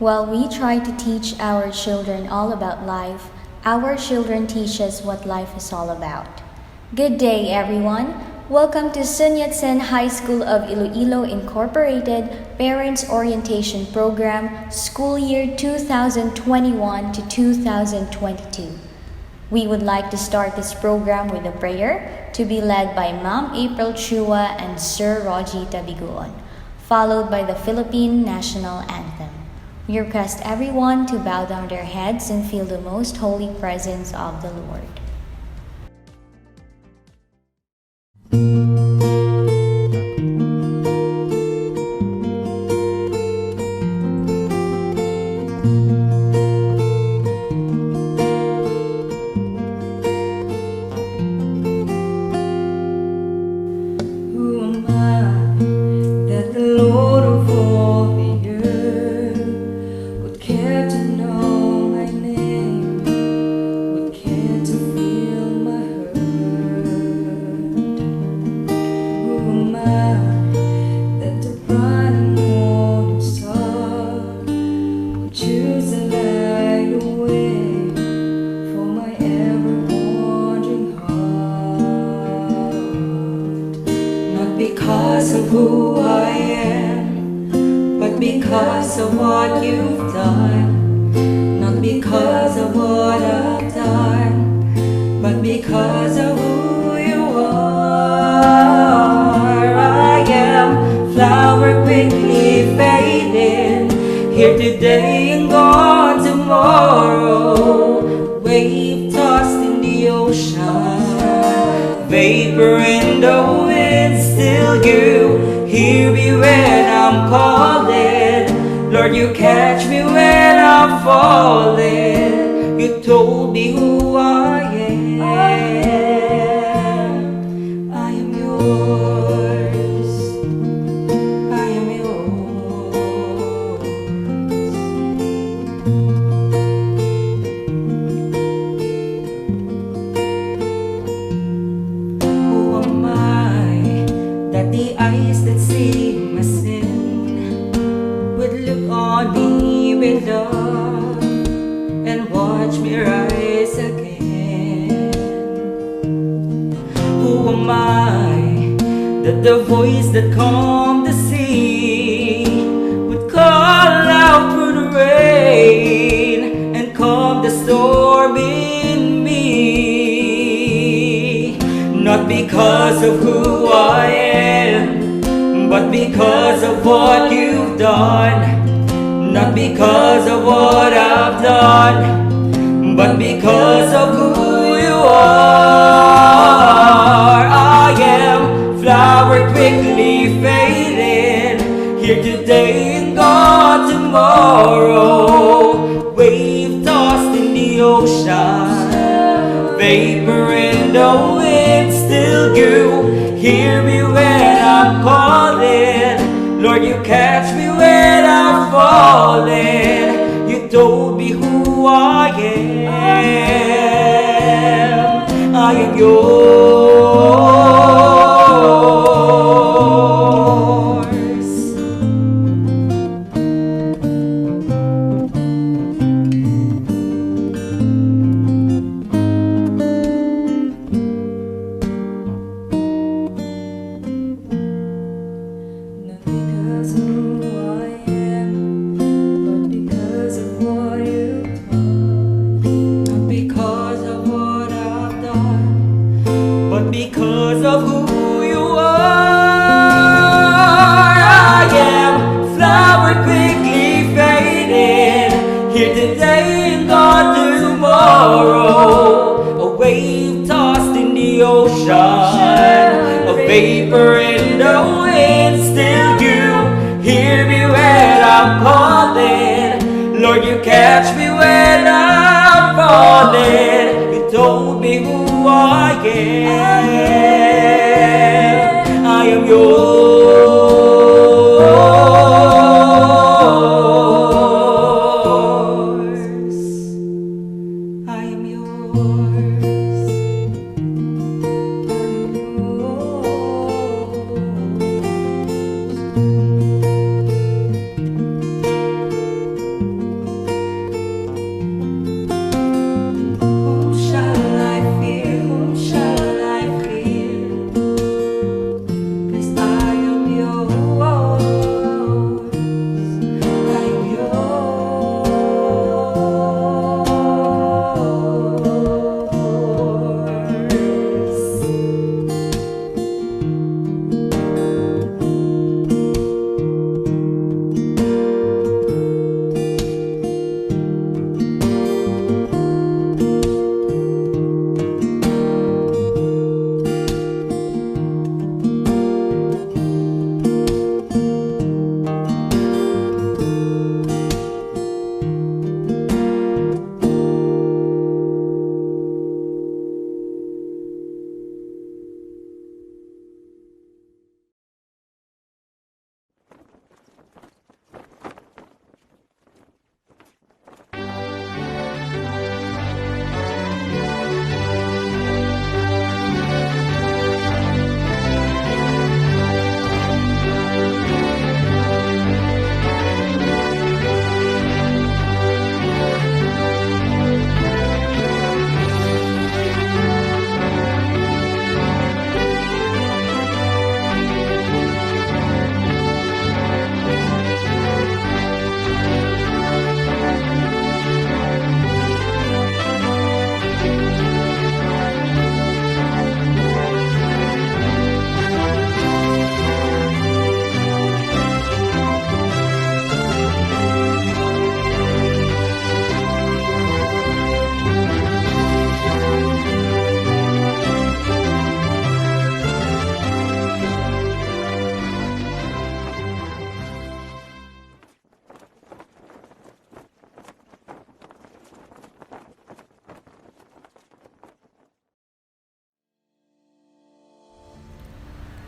While we try to teach our children all about life, our children teach us what life is all about. Good day, everyone. Welcome to Sun Yat-sen High School of Iloilo Incorporated Parents Orientation Program, School Year 2021 to 2022. We would like to start this program with a prayer to be led by Ma'am April Chua and Sir Rogie Tabiguon, followed by the Philippine National Anthem. We request everyone to bow down their heads and feel the most holy presence of the Lord. Because of who I am, but because of what you've done. Not because of what I've done, but because of who you are. I am flower quickly fading, here today and gone tomorrow. Wave tossed in the ocean, vapor in the wind. Still you hear me when I'm calling. Lord, you catch me when I'm falling. You told me who I am. I am yours. I am yours. Who am I that the eyes that see my sin would look on me with love and watch me rise again? Who am I that the voice that calmed the sea would call out through the rain and calm the storm in me? Not because of who I am, but because of what you've done. Not because of what I've done, but because of who you are. I am flower quickly fading, here today and gone tomorrow. Wave tossed in the ocean, vapor in the wind. Still you hear me when I'm calling. Lord, you catch me when I'm falling. You told me who I am. I am yours. Because of who you are. I am flower quickly fading, here today and gone tomorrow. A wave tossed in the ocean, a vapor in the wind. Still you hear me when I'm calling. Lord, you catch me when I'm falling. You told me who I am. I am yours. I am yours. I am yours.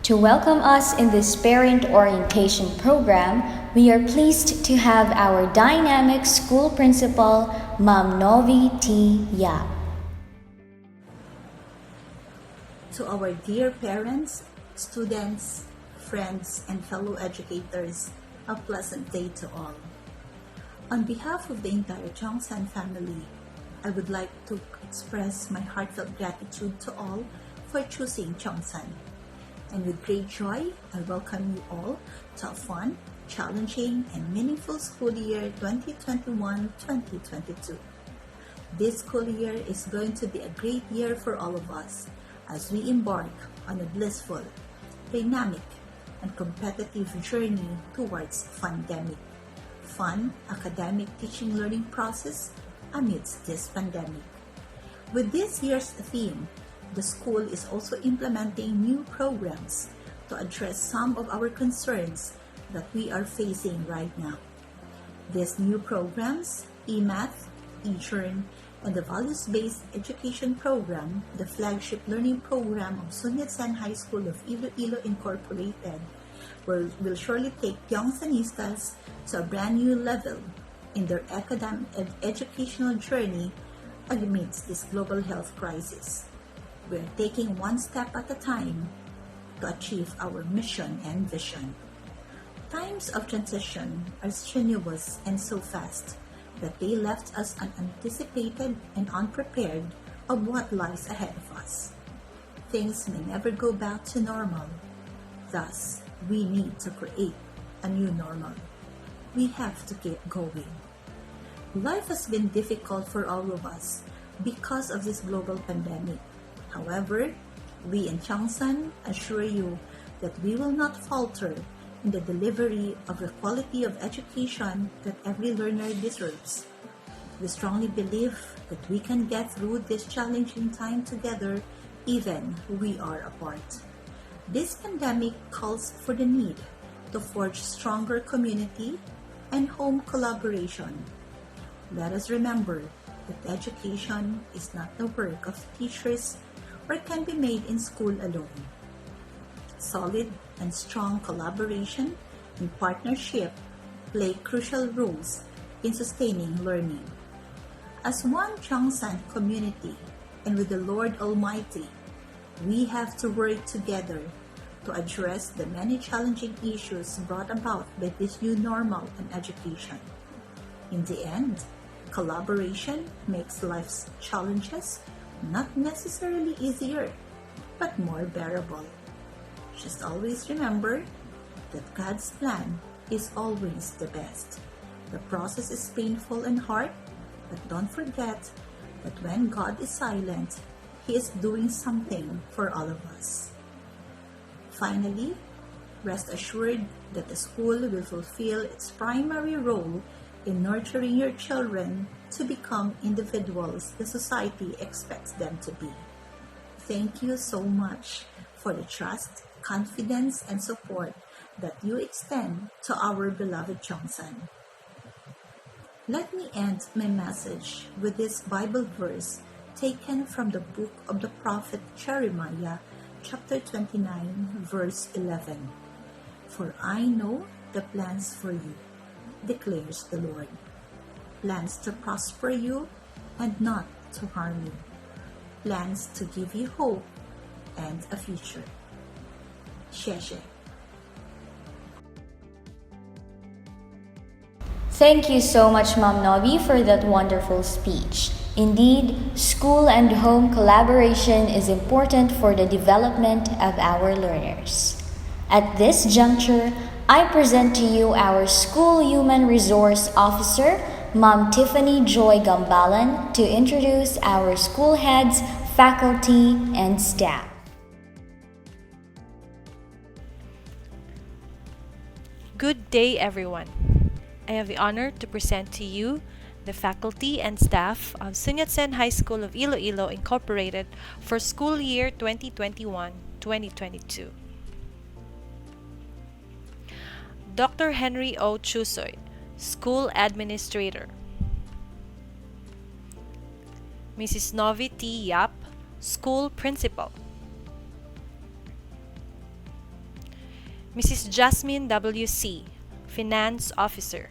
To welcome us in this parent orientation program, we are pleased to have our dynamic school principal, Ma'am Novi T. Yap. To our dear parents, students, friends, and fellow educators, a pleasant day to all. On behalf of the entire Chongsan family, I would like to express my heartfelt gratitude to all for choosing Chongsan. And with great joy, I welcome you all to a fun, challenging, and meaningful school year 2021-2022. This school year is going to be a great year for all of us as we embark on a blissful, dynamic, and competitive journey towards fun academic teaching learning process amidst this pandemic. With this year's theme, the school is also implementing new programs to address some of our concerns that we are facing right now. These new programs, eMath, eJourn, and the Values-Based Education Program, the flagship learning program of Sun Yat-sen High School of Iloilo Incorporated, will surely take young Sanistas to a brand new level in their academic and educational journey amidst this global health crisis. We are taking one step at a time to achieve our mission and vision. Times of transition are strenuous and so fast that they left us unanticipated and unprepared of what lies ahead of us. Things may never go back to normal. Thus, we need to create a new normal. We have to keep going. Life has been difficult for all of us because of this global pandemic. However, we in Chongsan assure you that we will not falter in the delivery of the quality of education that every learner deserves. We strongly believe that we can get through this challenging time together, even we are apart. This pandemic calls for the need to forge stronger community and home collaboration. Let us remember that education is not the work of teachers or can be made in school alone. Solid and strong collaboration and partnership play crucial roles in sustaining learning. As one Chongsan community and with the Lord Almighty, we have to work together to address the many challenging issues brought about by this new normal in education. In the end, collaboration makes life's challenges not necessarily easier, but more bearable. Just always remember that God's plan is always the best. The process is painful and hard, but don't forget that when God is silent, He is doing something for all of us. Finally, rest assured that the school will fulfill its primary role in nurturing your children to become individuals the society expects them to be. Thank you so much for the trust, confidence, and support that you extend to our beloved Chongsan. Let me end my message with this Bible verse taken from the book of the prophet Jeremiah, chapter 29, verse 11. For I know the plans for you, declares the Lord. Plans to prosper you and not to harm you. Plans to give you hope and a future. Sheshe. Thank you so much, Ma'am Novi, for that wonderful speech. Indeed, school and home collaboration is important for the development of our learners. At this juncture, I present to you our School Human Resource Officer, Ma'am Tiffany Joy Gambalan, to introduce our school heads, faculty, and staff. Good day, everyone. I have the honor to present to you the faculty and staff of Sun Yat-sen High School of Iloilo Incorporated for school year 2021-2022. Dr. Henry O. Chusoy, School Administrator. Mrs. Novi T. Yap, School Principal. Mrs. Jasmine W.C., Finance Officer.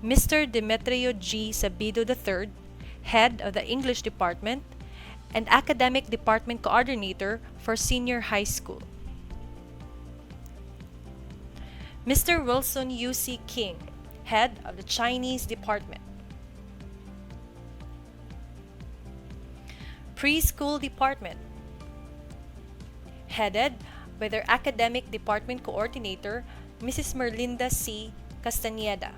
Mr. Demetrio G. Sabido III, Head of the English Department and Academic Department Coordinator for Senior High School. Mr. Wilson U.C. King, Head of the Chinese Department. Preschool Department, headed by their Academic Department Coordinator, Mrs. Merlinda C. Castañeda.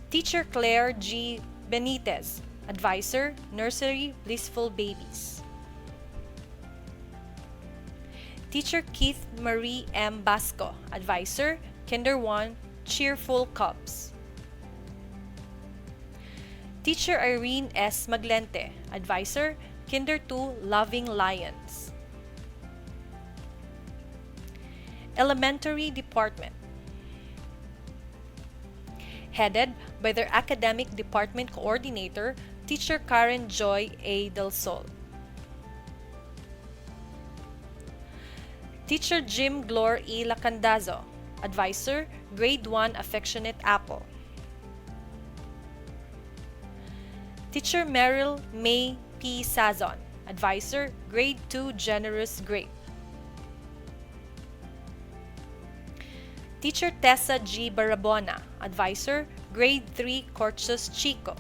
Teacher Claire G. Benitez, Advisor, Nursery Blissful Babies. Teacher Keith Marie M. Basco, Advisor, Kinder 1, Cheerful Cubs. Teacher Irene S. Maglente, Advisor, Kinder 2, Loving Lions. Elementary Department, headed by their Academic Department Coordinator, Teacher Karen Joy A. Del Sol. Teacher Jim Glor E. Lacandazo, Advisor, Grade 1 Affectionate Apple. Teacher Meryl May P. Sazon, Advisor, Grade 2 Generous Grape. Teacher Tessa G. Barabona, Advisor, Grade 3 Corchus Chico.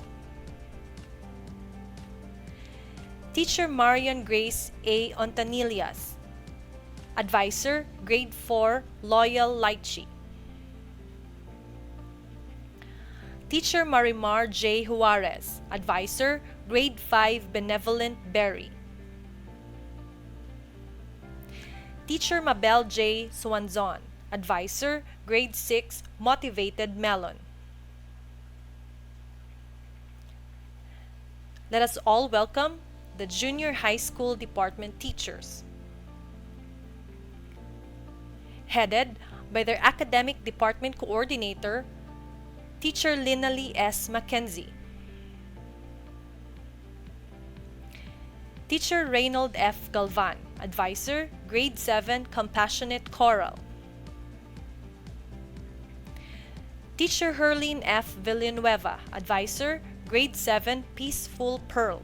Teacher Marian Grace A. Ontanillas, Advisor, Grade 4 Loyal Lychee. Teacher Marimar J. Juarez, Advisor, Grade 5 Benevolent Berry. Teacher Mabel J. Suanzon, Advisor, Grade 6 Motivated Melon. Let us all welcome the Junior High School Department teachers, headed by their Academic Department Coordinator, Teacher Linalee S. Mackenzie. Teacher Reynold F. Galvan, Advisor, Grade 7 Compassionate Choral. Teacher Herline F. Villanueva, Advisor, Grade 7 Peaceful Pearl.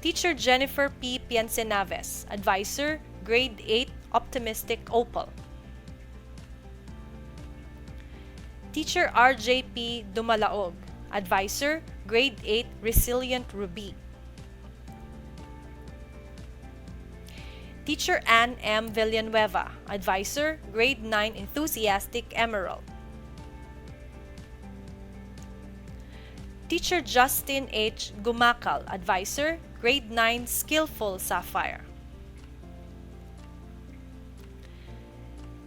Teacher Jennifer P. Piancenaves, Advisor, Grade 8 Optimistic Opal. Teacher RJP Dumalaog, Advisor, Grade 8 Resilient Ruby. Teacher Ann M. Villanueva, Advisor, Grade 9 Enthusiastic Emerald. Teacher Justin H. Gumacal, Advisor, Grade 9 Skillful Sapphire.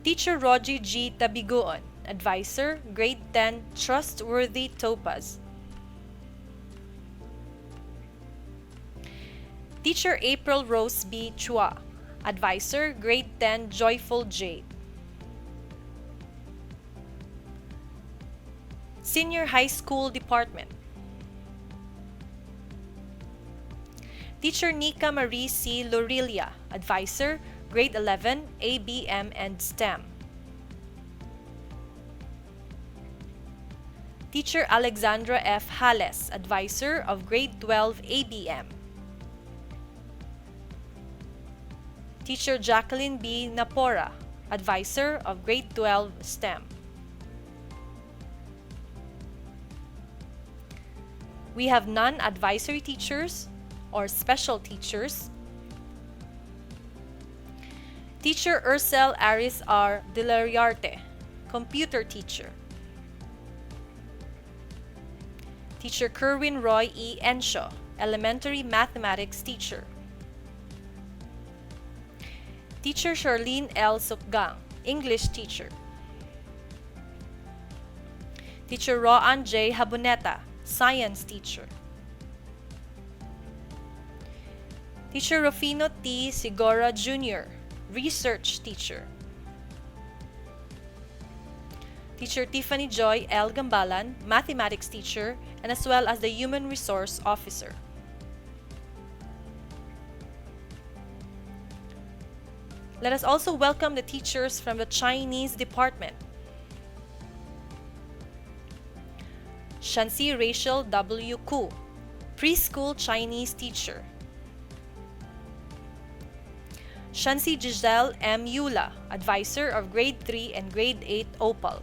Teacher Rogie G. Tabiguon, Advisor, Grade 10 Trustworthy Topaz. Teacher April Rose B. Chua, Advisor, Grade 10 Joyful Jade. Senior High School Department, Teacher Nika Marie C. Lorilia, Advisor, Grade 11 ABM and STEM. Teacher Alexandra F. Hales, Advisor of Grade 12 ABM. Teacher Jacqueline B. Napora, Advisor of Grade 12 STEM. We have non-advisory teachers or special teachers. Teacher Ursel Aris R. Delariarte, Computer Teacher. Teacher Kerwin Roy E. Ensho, Elementary Mathematics Teacher. Teacher Charlene L. Sukgang, English Teacher. Teacher Roan J. Haboneta, Science Teacher. Teacher Rufino T. Sigora Jr., Research Teacher. Teacher Tiffany Joy L. Gambalan, Mathematics teacher, and as well as the Human Resource Officer. Let us also welcome the teachers from the Chinese department. Shansi Rachel W. Ku, Preschool Chinese teacher. Shansi Giselle M. Yula, Advisor of Grade 3 and Grade 8 Opal.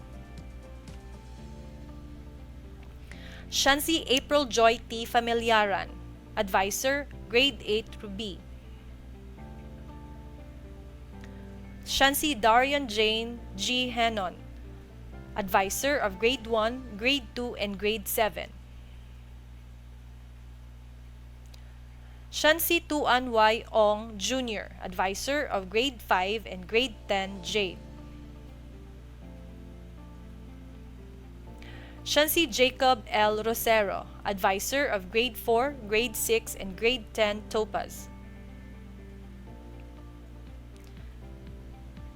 Shansi April Joy T. Familiaran, Advisor, Grade 8 Ruby. Shansi Darian Jane G. Henon, Advisor of Grade 1, Grade 2, and Grade 7. Shansi Tuan Y. Ong Jr., Advisor of Grade 5 and Grade 10 J. Shansi Jacob L. Rosero, Advisor of Grade 4, Grade 6, and Grade 10 Topaz.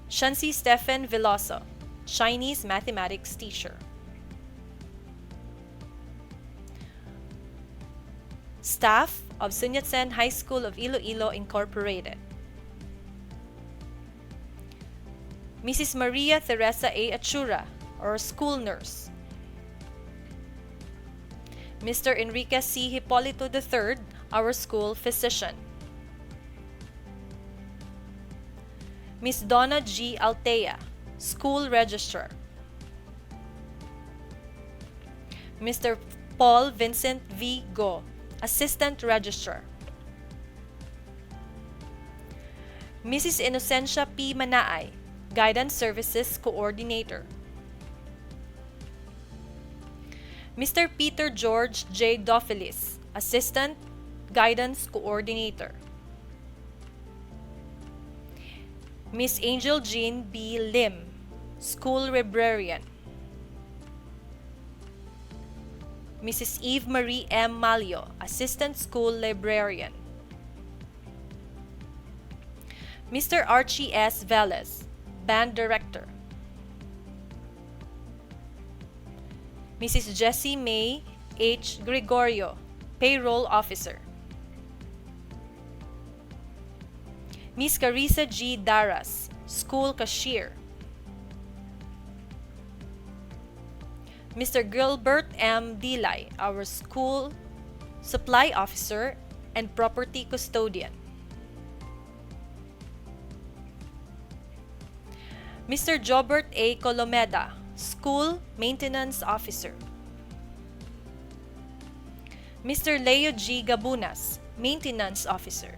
Shansi Stephen Veloso, Chinese Mathematics teacher. Staff of Sun Yat-sen High School of Iloilo Incorporated. Mrs. Maria Teresa A. Achura, our school nurse. Mr. Enrique C. Hipolito III, our school physician. Ms. Donna G. Altea, school registrar. Mr. Paul Vincent V. Go, assistant registrar. Mrs. Inocencia P. Manaay, guidance services coordinator. Mr. Peter George J. Dophilis, assistant guidance coordinator. Miss Angel Jean B. Lim, school librarian. Mrs. Eve Marie M. Malio, assistant school librarian. Mr. Archie S. Velez, band director. Mrs. Jessie May H. Gregorio, payroll officer. Miss Carissa G. Daras, school cashier. Mr. Gilbert M. Dilay, our school supply officer and property custodian. Mr. Jobert A. Colomeda, school maintenance officer. Mr. Leo G. Gabunas, maintenance officer.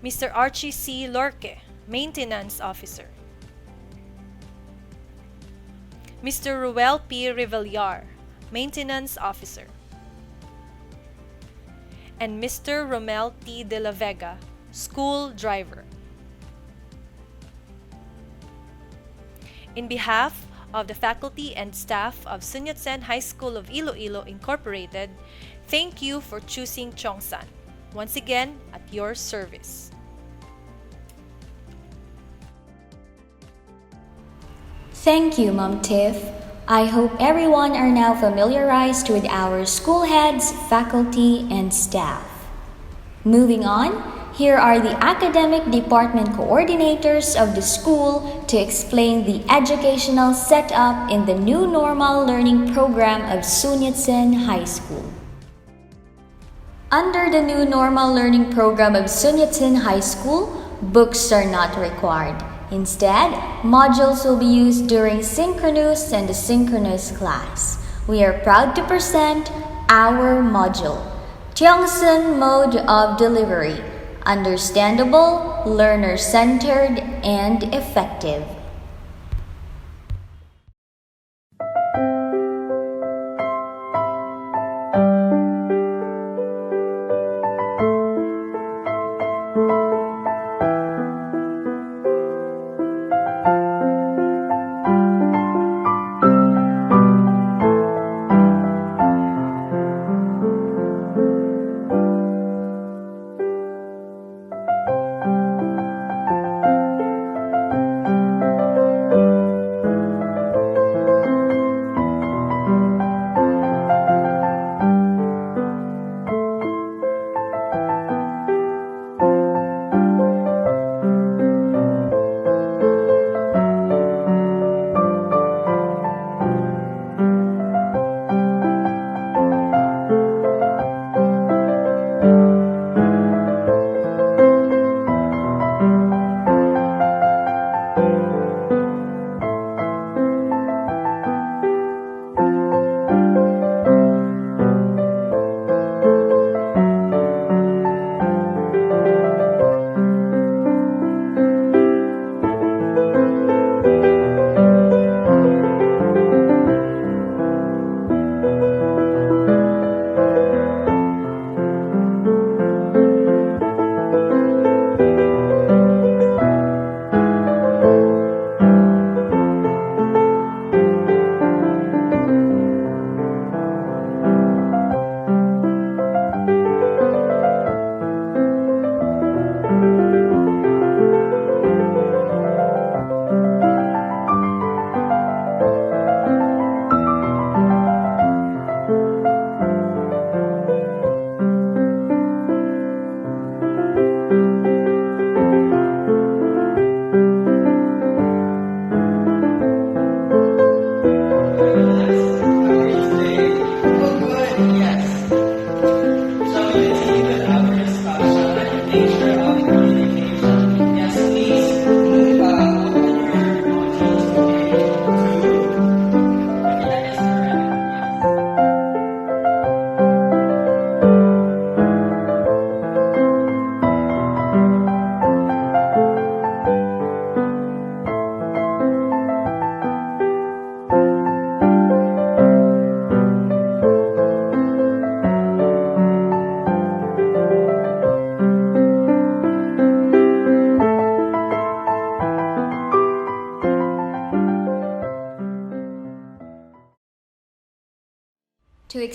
Mr. Archie C. Lorque, maintenance officer. Mr. Ruel P. Revillar, maintenance officer. And Mr. Romel T. De La Vega, school driver. In behalf of the faculty and staff of Sun Yat-sen High School of Iloilo Incorporated, thank you for choosing Cheongsan. Once again, at your service. Thank you, Mom Tiff. I hope everyone are now familiarized with our school heads, faculty, and staff. Moving on, here are the academic department coordinators of the school to explain the educational setup in the new normal learning program of Sun Yat-sen High School. Under the new normal learning program of Sun Yat-sen High School, books are not required. Instead, modules will be used during synchronous and asynchronous class. We are proud to present our module, Cheongsan Mode of Delivery, understandable, learner-centered, and effective.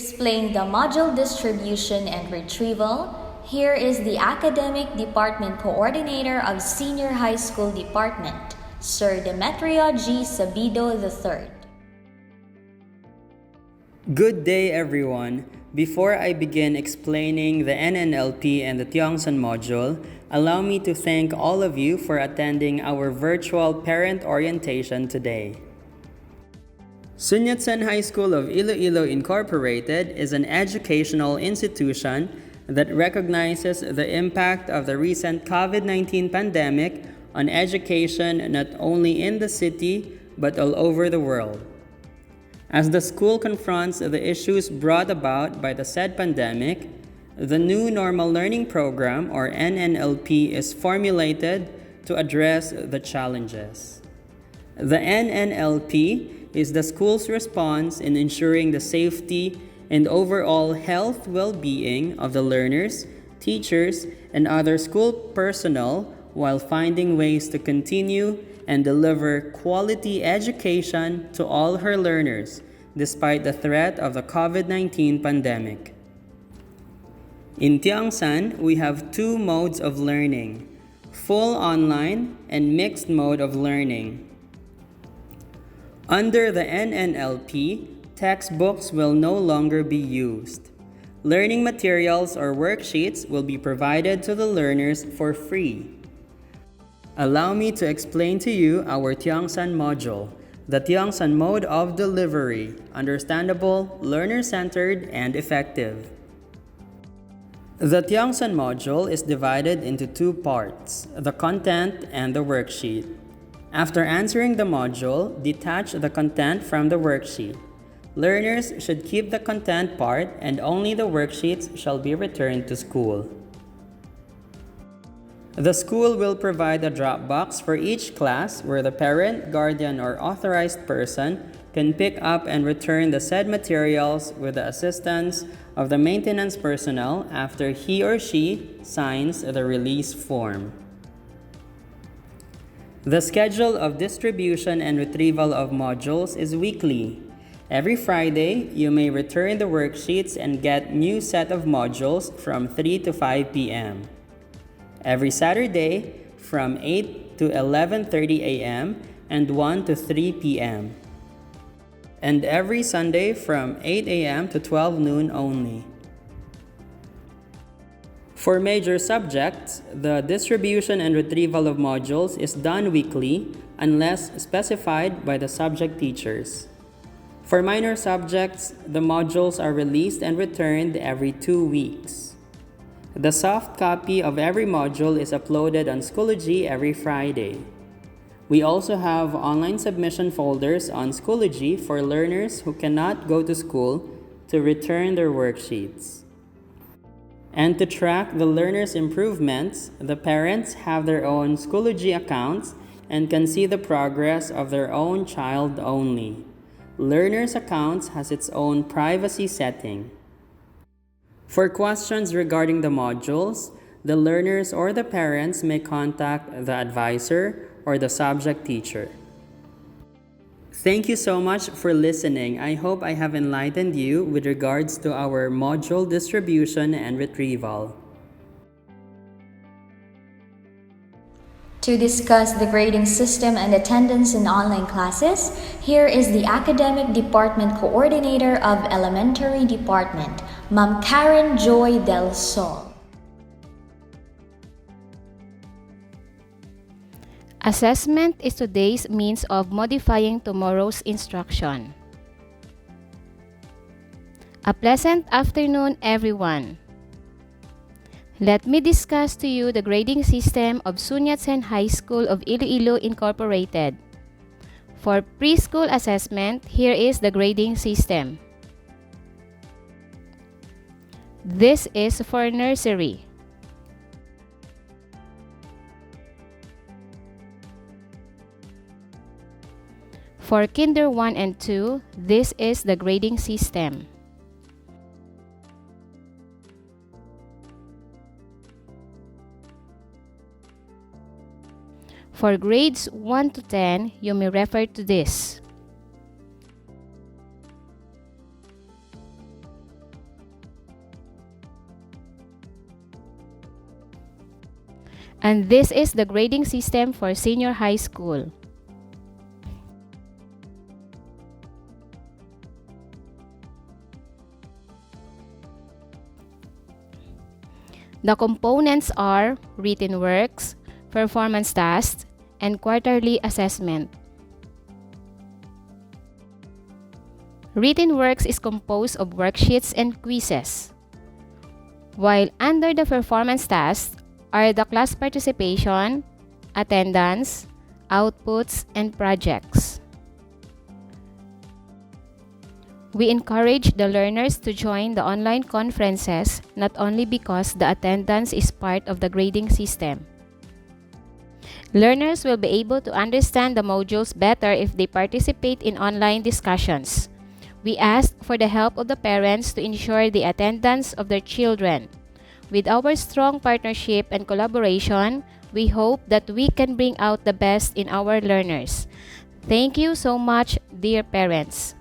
explain the module distribution and retrieval, here is the Academic Department Coordinator of Senior High School Department, Sir Demetrio G. Sabido III. Good day, everyone. Before I begin explaining the NNLP and the Tiongsan module, allow me to thank all of you for attending our virtual parent orientation today. Sun Yat-sen High School of Iloilo Incorporated is an educational institution that recognizes the impact of the recent COVID-19 pandemic on education not only in the city but all over the world. As the school confronts the issues brought about by the said pandemic, the new Normal Learning Program, or NNLP, is formulated to address the challenges. The NNLP is the school's response in ensuring the safety and overall health well-being of the learners, teachers, and other school personnel while finding ways to continue and deliver quality education to all her learners despite the threat of the COVID-19 pandemic. In Tiongsan, we have two modes of learning, full online and mixed mode of learning. Under the NNLP, textbooks will no longer be used. Learning materials or worksheets will be provided to the learners for free. Allow me to explain to you our Tiongsan module, the Tiongsan mode of delivery, understandable, learner-centered, and effective. The Tiongsan module is divided into two parts, the content and the worksheet. After answering the module, detach the content from the worksheet. Learners should keep the content part and only the worksheets shall be returned to school. The school will provide a drop box for each class where the parent, guardian, or authorized person can pick up and return the said materials with the assistance of the maintenance personnel after he or she signs the release form. The schedule of distribution and retrieval of modules is weekly. Every Friday, you may return the worksheets and get new set of modules from 3 to 5 p.m. Every Saturday, from 8 to 11:30 a.m. and 1 to 3 p.m. And every Sunday from 8 a.m. to 12 noon only. For major subjects, the distribution and retrieval of modules is done weekly unless specified by the subject teachers. For minor subjects, the modules are released and returned every 2 weeks. The soft copy of every module is uploaded on Schoology every Friday. We also have online submission folders on Schoology for learners who cannot go to school to return their worksheets. And to track the learners' improvements, the parents have their own Schoology accounts and can see the progress of their own child only. Learners' accounts has its own privacy setting. For questions regarding the modules, the learners or the parents may contact the advisor or the subject teacher. Thank you so much for listening. I hope I have enlightened you with regards to our module distribution and retrieval. To discuss the grading system and attendance in online classes, here is the Academic Department Coordinator of Elementary Department, Ma'am Karen Joy Del Sol. Assessment is today's means of modifying tomorrow's instruction. A pleasant afternoon, everyone. Let me discuss to you the grading system of Sun Yat-sen High School of Iloilo Incorporated. For preschool assessment, here is the grading system. This is for nursery. For Kinder 1 and 2, this is the grading system. For grades 1 to 10, you may refer to this. And this is the grading system for senior high school. The components are written works, performance tasks, and quarterly assessment. Written works is composed of worksheets and quizzes, while under the performance tasks are the class participation, attendance, outputs, and projects. We encourage the learners to join the online conferences not only because the attendance is part of the grading system. Learners will be able to understand the modules better if they participate in online discussions. We ask for the help of the parents to ensure the attendance of their children. With our strong partnership and collaboration, we hope that we can bring out the best in our learners. Thank you so much, dear parents.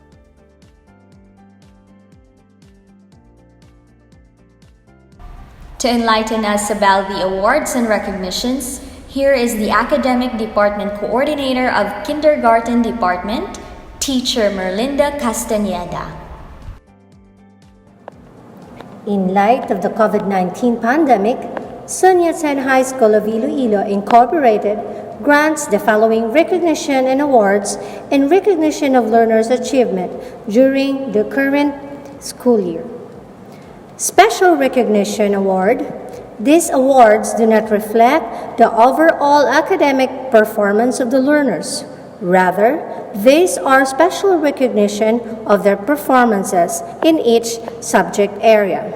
To enlighten us about the awards and recognitions, here is the Academic Department Coordinator of Kindergarten Department, Teacher Merlinda Castañeda. In light of the COVID-19 pandemic, Sun Yat-sen High School of Iloilo Incorporated grants the following recognition and awards in recognition of learners' achievement during the current school year. Special Recognition Award. These awards do not reflect the overall academic performance of the learners. Rather, these are special recognition of their performances in each subject area.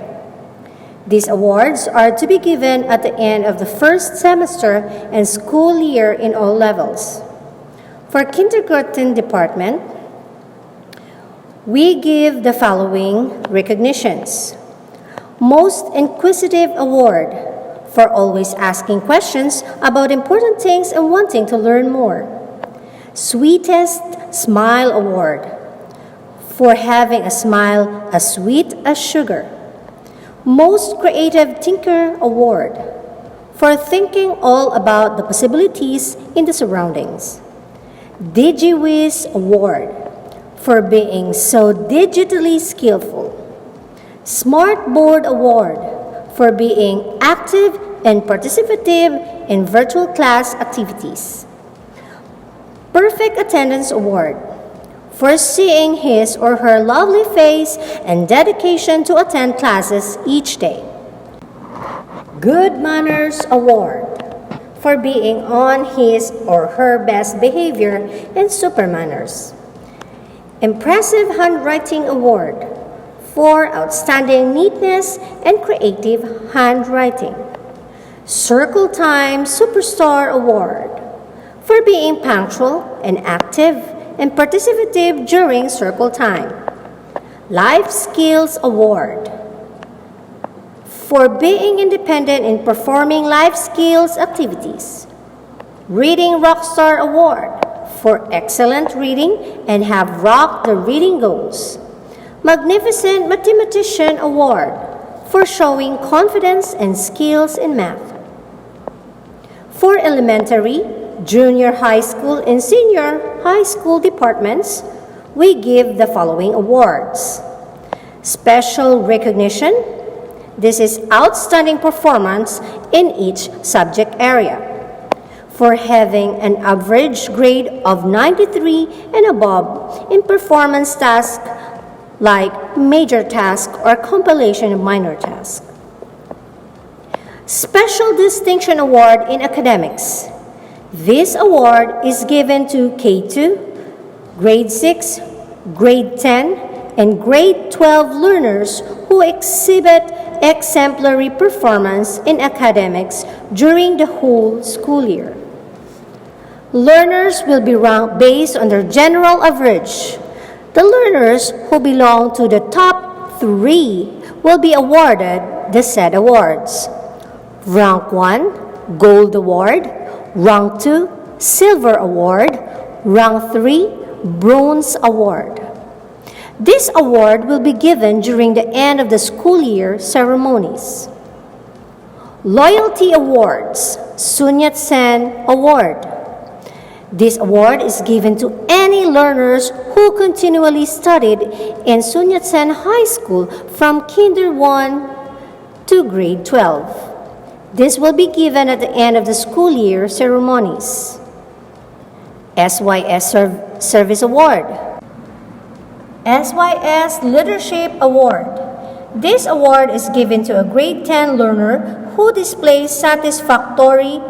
These awards are to be given at the end of the first semester and school year in all levels. For Kindergarten Department, we give the following recognitions. Most Inquisitive Award, for always asking questions about important things and wanting to learn more. Sweetest Smile Award, for having a smile as sweet as sugar. Most Creative Thinker Award, for thinking all about the possibilities in the surroundings. DigiWiz Award, for being so digitally skillful. Smart Board Award, for being active and participative in virtual class activities. Perfect Attendance Award, for seeing his or her lovely face and dedication to attend classes each day. Good Manners Award, for being on his or her best behavior and super manners. Impressive Handwriting Award, for outstanding neatness and creative handwriting. Circle Time Superstar Award, for being punctual and active and participative during circle time. Life Skills Award, for being independent in performing life skills activities. Reading Rockstar Award, for excellent reading and have rocked the reading goals. Magnificent Mathematician Award, for showing confidence and skills in math. For elementary, junior high school, and senior high school departments, we give the following awards. Special Recognition. This is outstanding performance in each subject area, for having an average grade of 93 and above in performance tasks like major task or compilation of minor tasks. Special Distinction Award in Academics. This award is given to K2, Grade 6, Grade 10, and Grade 12 learners who exhibit exemplary performance in academics during the whole school year. Learners will be ranked based on their general average. The learners who belong to the top 3 will be awarded the said awards. Rank 1, Gold Award. Rank 2, Silver Award. Rank 3, Bronze Award. This award will be given during the end of the school year ceremonies. Loyalty Awards, Sun Yat-sen Award. This award is given to any learners who continually studied in Sun Yat-sen High School from Kinder 1 to grade 12. This will be given at the end of the school year ceremonies. SYS Service Award. SYS Leadership Award. This award is given to a grade 10 learner who displays satisfactory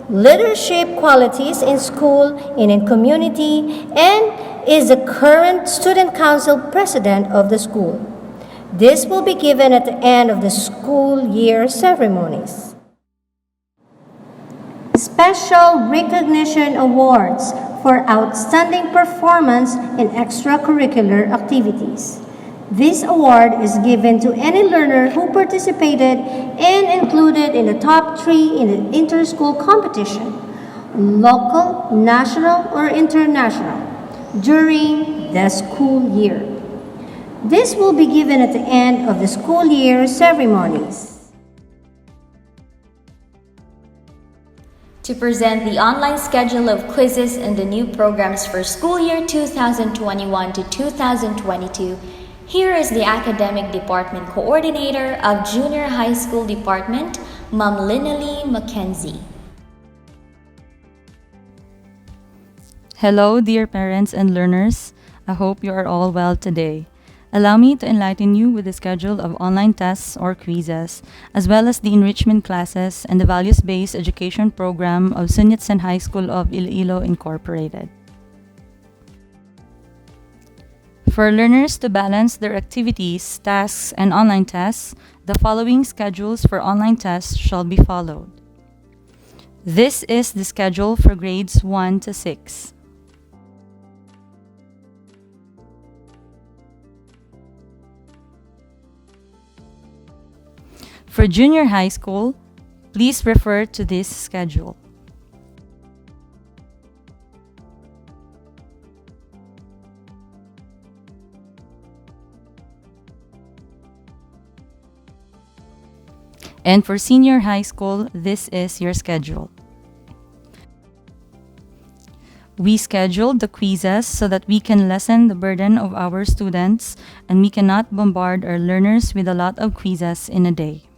leadership qualities in school and in community and is the current student council president of the school. This will be given at the end of the school year ceremonies. Special Recognition Awards for outstanding performance in extracurricular activities. This award is given to any learner who participated and included in the top 3 in the inter-school competition, local, national, or international, during the school year. This will be given at the end of the school year ceremonies. To present the online schedule of quizzes and the new programs for school year 2021 to 2022, here is the Academic Department Coordinator of Junior High School Department, Ma'am Linnalee Mackenzie. Hello, dear parents and learners. I hope you are all well today. Allow me to enlighten you with the schedule of online tests or quizzes, as well as the enrichment classes and the values-based education program of Sun Yat-sen High School of Iloilo Incorporated. For learners to balance their activities, tasks, and online tests, the following schedules for online tests shall be followed. This is the schedule for grades 1 to 6. For junior high school, please refer to this schedule. And for senior high school, this is your schedule. We scheduled the quizzes so that we can lessen the burden of our students and we cannot bombard our learners with a lot of quizzes in a day.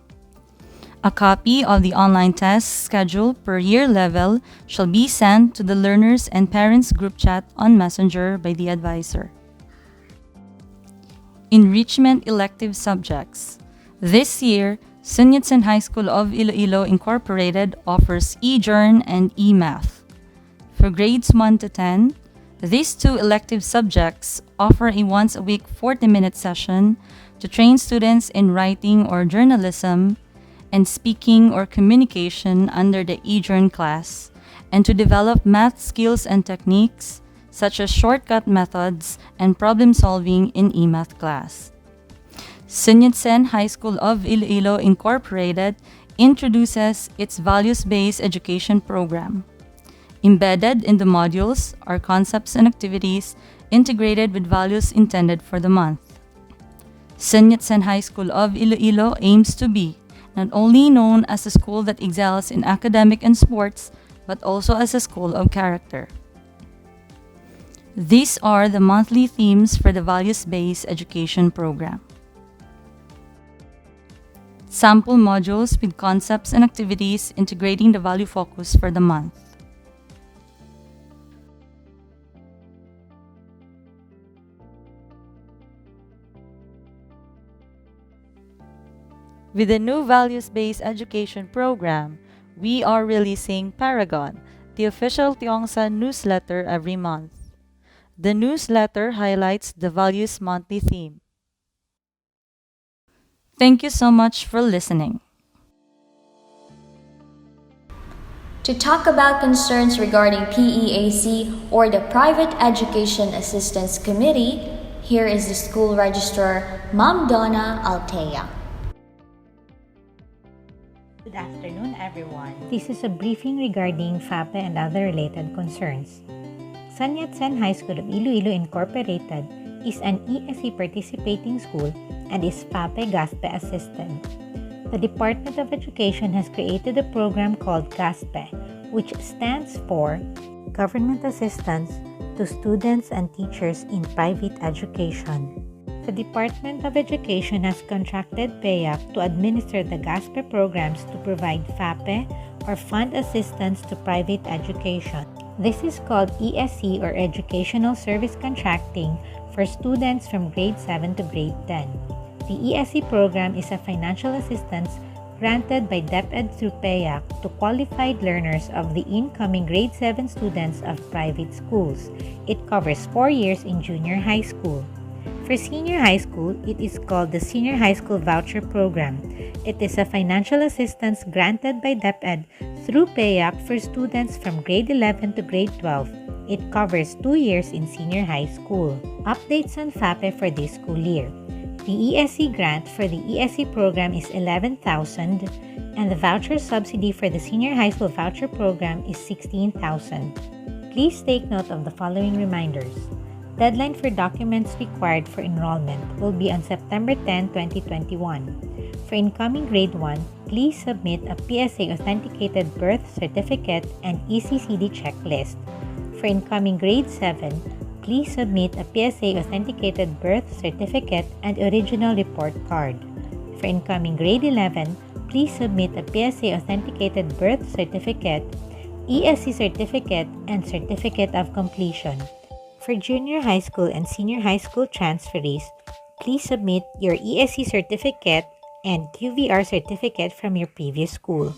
A copy of the online test schedule per year level shall be sent to the learners and parents group chat on Messenger by the advisor. Enrichment elective subjects. This year, Sun Yat-sen High School of Iloilo Incorporated offers e-Journ and e-Math. For grades 1 to 10, these two elective subjects offer a once-a-week 40-minute session to train students in writing or journalism and speaking or communication under the e-Journ class, and to develop math skills and techniques such as shortcut methods and problem solving in e-Math class. Sun Yat-sen High School of Iloilo Incorporated introduces its values-based education program. Embedded in the modules are concepts and activities integrated with values intended for the month. Sun Yat-sen High School of Iloilo aims to be not only known as a school that excels in academic and sports, but also as a school of character. These are the monthly themes for the values-based education program. Sample modules with concepts and activities integrating the value focus for the month. With the new values-based education program, we are releasing Paragon, the official Tiongsan newsletter every month. The newsletter highlights the Values Monthly theme. Thank you so much for listening. To talk about concerns regarding PEAC or the Private Education Assistance Committee, here is the school registrar, Ma'am Donna Altea. Good afternoon, everyone. This is a briefing regarding FAPE and other related concerns. Sun Yat-sen High School of Iloilo Incorporated is an ESE participating school and is FAPE GASPE assisted. The Department of Education has created a program called GASPE, which stands for Government Assistance to Students and Teachers in Private Education. The Department of Education has contracted PAYAP to administer the GASPE programs to provide FAPE or Fund Assistance to Private Education. This is called ESC or Educational Service Contracting for students from grade 7 to grade 10. The ESC program is a financial assistance granted by DepEd through PAYAC to qualified learners of the incoming grade 7 students of private schools. It covers 4 years in junior high school. For senior high school, it is called the Senior High School Voucher Program. It is a financial assistance granted by DepEd through PAYAP for students from grade 11 to grade 12. It covers 2 years in senior high school. Updates on FAPE for this school year. The ESC grant for the ESC program is $11,000 and the voucher subsidy for the Senior High School Voucher Program is $16,000. Please take note of the following reminders. Deadline for documents required for enrollment will be on September 10, 2021. For incoming grade 1, please submit a PSA authenticated birth certificate and ECCD checklist. For incoming grade 7, please submit a PSA authenticated birth certificate and original report card. For incoming grade 11, please submit a PSA authenticated birth certificate, ESC certificate, and certificate of completion. For junior high school and senior high school transferees, please submit your ESC certificate and QVR certificate from your previous school.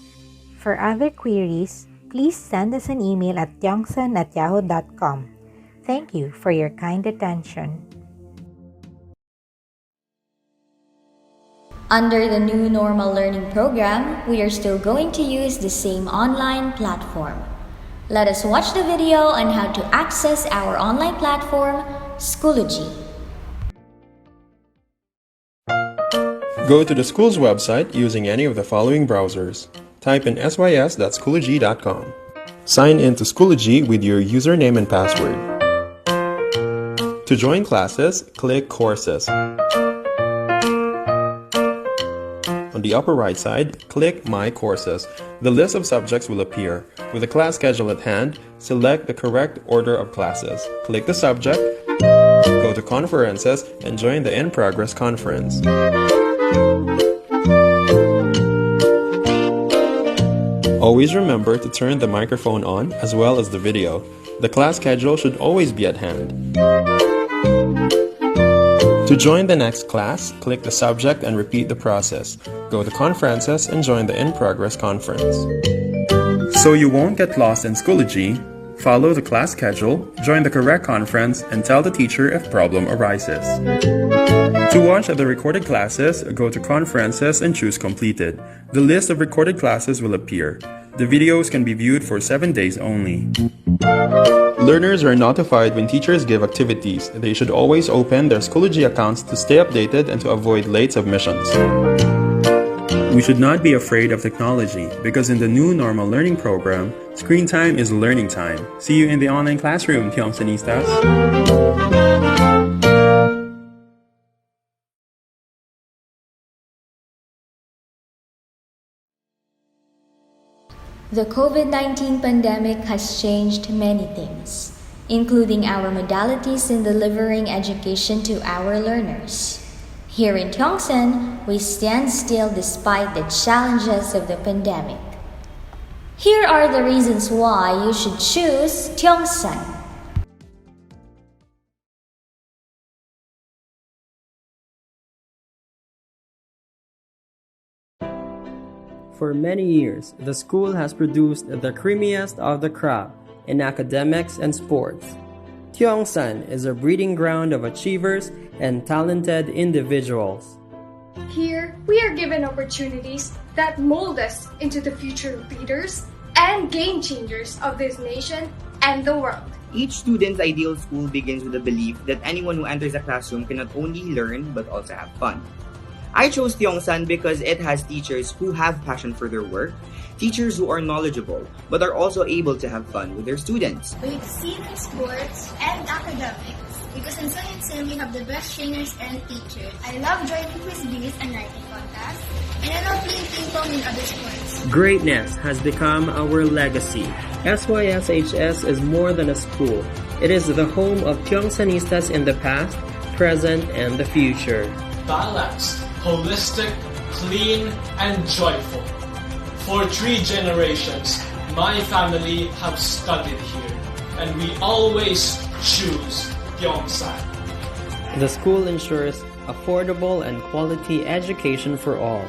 For other queries, please send us an email at tiongsan@yahoo.com. Thank you for your kind attention. Under the new normal learning program, we are still going to use the same online platform. Let us watch the video on how to access our online platform, Schoology. Go to the school's website using any of the following browsers. Type in sys.schoology.com. Sign in to Schoology with your username and password. To join classes, click Courses. On the upper right side, click My Courses. The list of subjects will appear. With the class schedule at hand, select the correct order of classes. Click the subject, go to Conferences, and join the In Progress conference. Always remember to turn the microphone on as well as the video. The class schedule should always be at hand. To join the next class, click the subject and repeat the process. Go to Conferences and join the In Progress conference. So you won't get lost in Schoology, follow the class schedule, join the correct conference, and tell the teacher if problem arises. To watch the recorded classes, go to Conferences and choose Completed. The list of recorded classes will appear. The videos can be viewed for 7 days only. Learners are notified when teachers give activities. They should always open their Schoology accounts to stay updated and to avoid late submissions. We should not be afraid of technology because in the new normal learning program, screen time is learning time. See you in the online classroom, Tiongsanistas. The COVID-19 pandemic has changed many things, including our modalities in delivering education to our learners. Here in Tiongsan, we stand still despite the challenges of the pandemic. Here are the reasons why you should choose Tiongsan. For many years, the school has produced the creamiest of the crop in academics and sports. Tiongsan is a breeding ground of achievers and talented individuals. Here, we are given opportunities that mold us into the future leaders and game changers of this nation and the world. Each student's ideal school begins with the belief that anyone who enters a classroom can not only learn but also have fun. I chose Tiongsan because it has teachers who have passion for their work, teachers who are knowledgeable but are also able to have fun with their students. We excel in sports and academics because in Tiongsan we have the best trainers and teachers. I love joining quiz bees and writing contests NLP Ping-pong in other sports. Greatness has become our legacy. SYSHS is more than a school. It is the home of Tiongsanistas in the past, present, and the future. Balanced, holistic, clean, and joyful. For 3 generations, my family have studied here, and we always choose Yongsan. The school ensures affordable and quality education for all.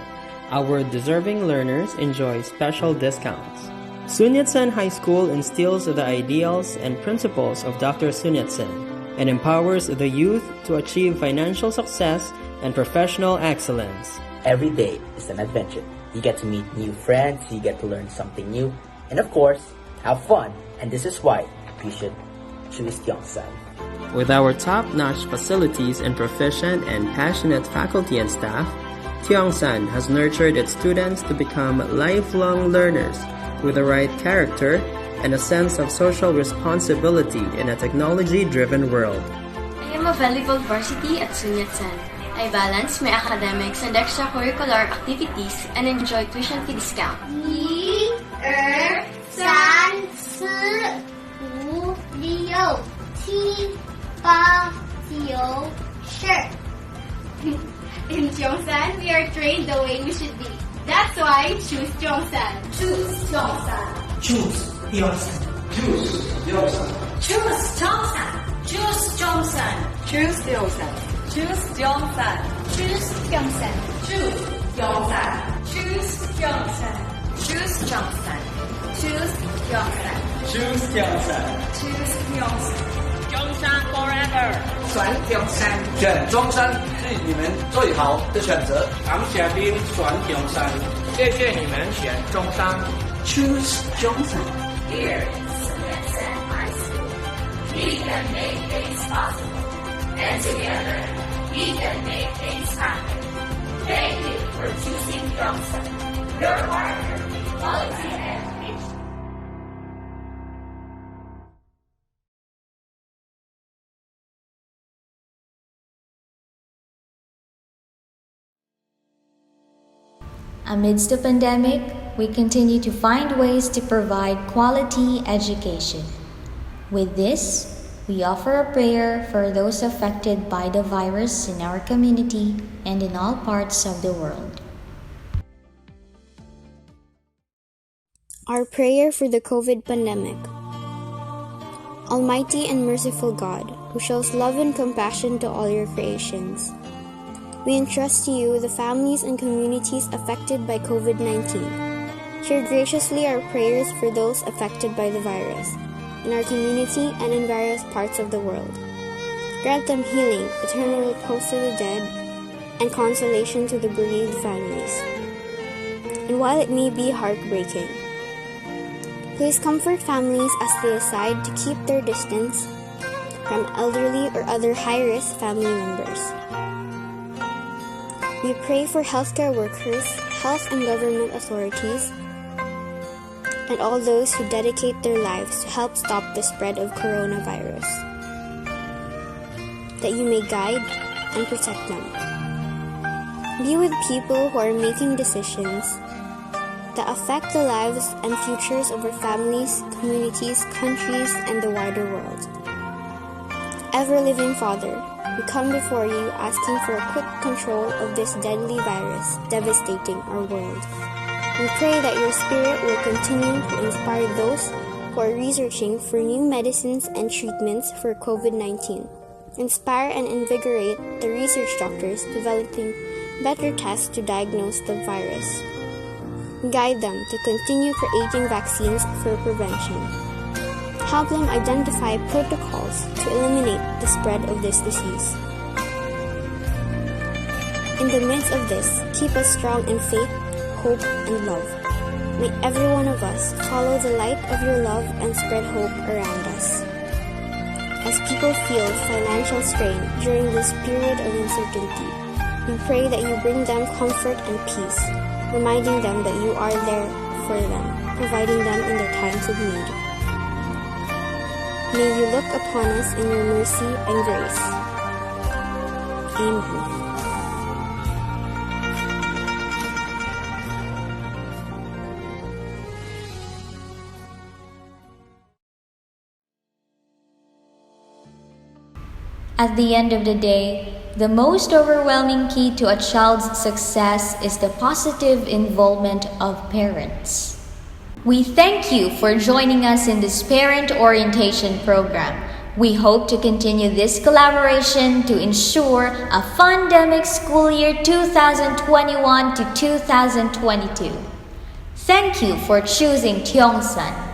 Our deserving learners enjoy special discounts. Sun Yat-sen High School instills the ideals and principles of Dr. Sun Yat-sen and empowers the youth to achieve financial success and professional excellence. Every day is an adventure. You get to meet new friends, you get to learn something new, and of course, have fun. And this is why you should choose Yongsan. With our top-notch facilities and proficient and passionate faculty and staff, Tiongsan has nurtured its students to become lifelong learners with the right character and a sense of social responsibility in a technology-driven world. I am a valuable varsity at Sun Yat-sen. I balance my academics and extracurricular activities and enjoy tuition fee discount. 1、2、3、4、5、6、7、8、9、10。In Yongsan, we are trained the way we should be. That's why choose Yongsan. Choose Yongsan. Choose Yongsan. Choose Yongsan. Choose Yongsan. Choose Yongsan. Choose Yongsan. Choose Yongsan. Choose Yongsan. Choose Yongsan. Choose Yongsan. Choose Yongsan. Choose Yongsan. Choose Yongsan. Choose Yongsan. Yongsan forever. 选中山，选中山是你们最好的选择。感谢您选中山，谢谢你们选中山。Choose 中山。 Here in Sun Yat-sen High School, we can make things possible. And together, we can make things happen. Thank you for choosing Yongsan, your partner in quality education. Amidst the pandemic, we continue to find ways to provide quality education. With this, we offer a prayer for those affected by the virus in our community and in all parts of the world. Our prayer for the COVID pandemic. Almighty and merciful God, who shows love and compassion to all your creations, we entrust to you the families and communities affected by COVID-19. Hear graciously our prayers for those affected by the virus, in our community and in various parts of the world. Grant them healing, eternal repose to the dead, and consolation to the bereaved families. And while it may be heartbreaking, please comfort families as they decide to keep their distance from elderly or other high-risk family members. We pray for healthcare workers, health and government authorities, and all those who dedicate their lives to help stop the spread of coronavirus, that you may guide and protect them. Be with people who are making decisions that affect the lives and futures of our families, communities, countries, and the wider world. Ever-living Father, we come before you asking for a quick control of this deadly virus devastating our world. We pray that your Spirit will continue to inspire those who are researching for new medicines and treatments for COVID-19. Inspire and invigorate the research doctors developing better tests to diagnose the virus. Guide them to continue creating vaccines for prevention. Help them identify protocols to eliminate the spread of this disease. In the midst of this, keep us strong in faith, hope, and love. May every one of us follow the light of your love and spread hope around us. As people feel financial strain during this period of uncertainty, we pray that you bring them comfort and peace, reminding them that you are there for them, providing them in their times of need. May you look upon us in your mercy and grace. Amen. At the end of the day, the most overwhelming key to a child's success is the positive involvement of parents. We thank you for joining us in this parent orientation program. We hope to continue this collaboration to ensure a fun-demic school year 2021 to 2022. Thank you for choosing Tiongsan.